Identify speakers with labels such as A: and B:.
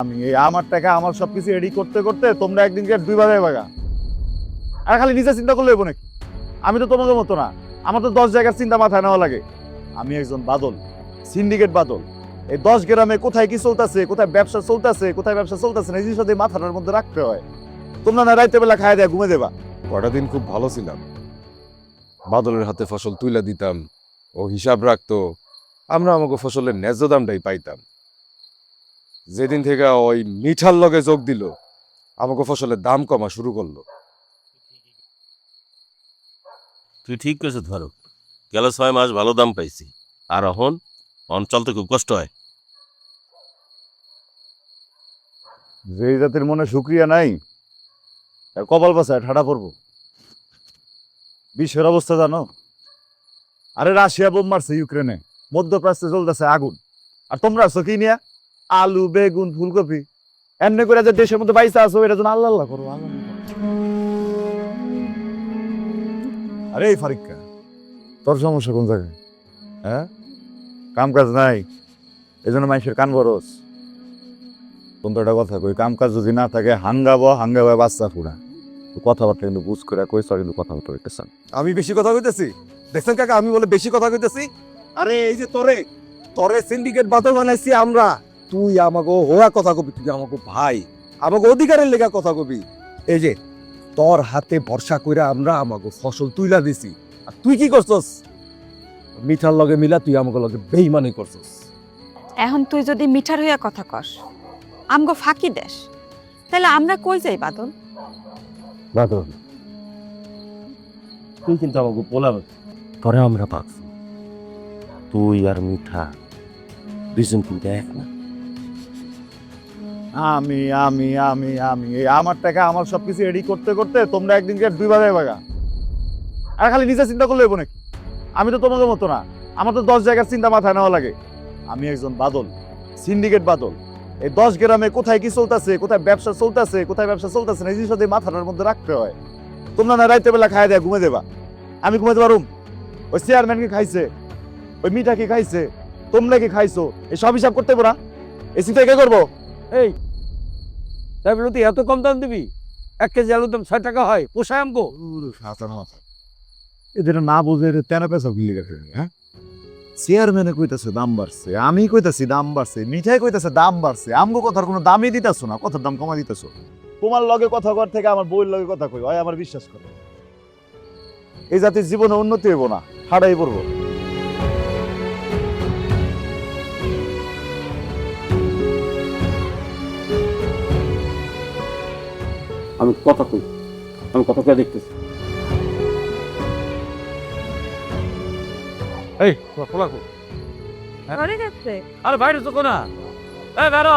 A: আমি এই আমার টাকা আমার সবকিছু রেডি করতে করতে তোমরা একদিনকে দুই বাজে বাগা। আর খালি নিজে চিন্তা করলে হইব নাকি? আমি তো তোমাদের মতো না, আমার তো 10 জায়গার চিন্তা মাথায় নেওয়া লাগে। আমি একজন বাদল, সিন্ডিকেট বাদল। এই 10 গ্রামে কোথায় কি চলতেছে, কোথায় ব্যবসা চলতেছে, কোথায় ব্যবসা চলতেছে না, এই জিনিসটা মাথাটার মধ্যে রাখতে হয়। তোমরা না রাইতে বেলা খায় দেয়া ঘুমে দেবা।
B: কটা দিন খুব ভালো ছিলাম, বাদলের হাতে ফসল তুইলা দিতাম, ও হিসাব রাখতো, আমরা আমাকে ফসলের ন্যায্য দামটাই পাইতাম। যেদিন থেকে ওই মিঠার লগে যোগ দিল, আমাকে ফসলের দাম কমা শুরু করলো।
C: তুই ঠিক করেছিস ফারুক, গেল 6 মাস ভালো দাম পাইছি, আর এখন চলতে খুব কষ্ট হয়।
A: যে জাতির মনে শুক্রিয়া নাই, তার কপাল বাসায় ঠাডা পড়বো। বিশ্বের অবস্থা জানো? আরে রাশিয়া বোম মারছে ইউক্রেনে, মধ্যপ্রাচ্যে চলতেছে আগুন, আর তোমরা আছো কি নিয়া? আলু, বেগুন, ফুলকপি। এমনি করে যে দেশের মধ্যে বাইসা আছো, এটা যেন আল্লাহ আল্লাহ করো, আল্লাহ আল্লাহ করো। আরে এই ফারিক্কা, তোর সমস্যা কোন জায়গায়? হ্যাঁ, কাম কাজ নাই, এই জন্য মানুষের কান বরস। তোমরা একটা কথা কই, কাম কাজ যদি না থাকে হাঙ্গাবা বাচ্চা ফুড়া। কথাবার্তা কিন্তু বুঝ করে কইছ, কিন্তু কথাবার্তা হইতেছে না।
B: আমি বেশি কথা কইতেছি? দেখছেন কাকা, আমি বলে বেশি কথা কইতেছি? আরে এই যে তোরে তোরে সিন্ডিকেট বাদল বানাইছি আমরা, তুই আমাকে হোয়া কথা কবি, তুই আমাকে ভাই, আমাকে অধিকারের লেগা কথা কবি। এই যে তোর হাতে ভরসা কইরা আমরা আমাকে ফসল তুইলা দিছি, আর তুই কি করছস? মিঠার লগে মিলা তুই আমাকে লগে বেইমানি করছস।
D: এখন তুই যদি মিঠার হইয়া কথা কস, আমগো ফাঁকি দেশ, তাহলে আমরা কই যাই বাদল?
C: বাদল, তুই কিন্তু আমাকে পোলা তোরে আমরা পাচ্ছি, তুই আর মিঠা দুইজন কিন্তু এক না।
A: আমি আমি আমি আমি এই আমার টাকা আমার সবকিছু রেডি করতে করতে তোমরা একদিনকে দুই বাজে বাগা। আর খালি নিজে চিন্তা করলে হইব নাকি? আমি তো তোমাদের মতো না, আমার তো 10 জায়গার চিন্তা মাথায় নেওয়া লাগে। আমি একজন বাদল, সিন্ডিকেট বাদল। এই 10 গ্রামে কোথায় কি চলতেছে, কোথায় ব্যবসা চলতেছে, কোথায় ব্যবসা চলতেছে না, এই জিনিসটা মাথাটার মধ্যে রাখতে হয়। তোমরা না রাইতে বেলা খায় দেয়া ঘুমে দেবা। আমি ঘুমাতে পারুম? ওই চেয়ারম্যান কি খাইছে, ওই মিঠা কি খাইছে, তোমরা কি খাইছো, এই সব হিসাব করতে পারা? এই চিন্তা কে করবো?
E: এই তাই বলে তুই এত কম দাম দিবি? 1 কেজি আলুর দাম 6 টাকা হয়, পোষায় আমগো?
A: এদের না বুঝে তেনা পেশা গুলি গেছে। হ্যাঁ, চেয়ারম্যানে কইতাছে দাম বাড়ছে, আমি কইতাছি দাম বাড়ছে, মিঠাই কইতাছে দাম বাড়ছে, আমগো কথার কোনো দামই দিতাছো না, কথার দাম কমা দিতাছো। তোমার লগে কথা কর থেকে আমার বউয়ের লগে কথা কই, হয় আমার বিশ্বাস করো। এই জাতির জীবনে উন্নতি হইব না, হারাই পড়বো।
E: আমি কথা কই, আমি কথা কই দেখতেছি। এই খোলা কো,
D: ঘরে গেছে।
E: আরে বাইরে তো কোনা, এই বেরো।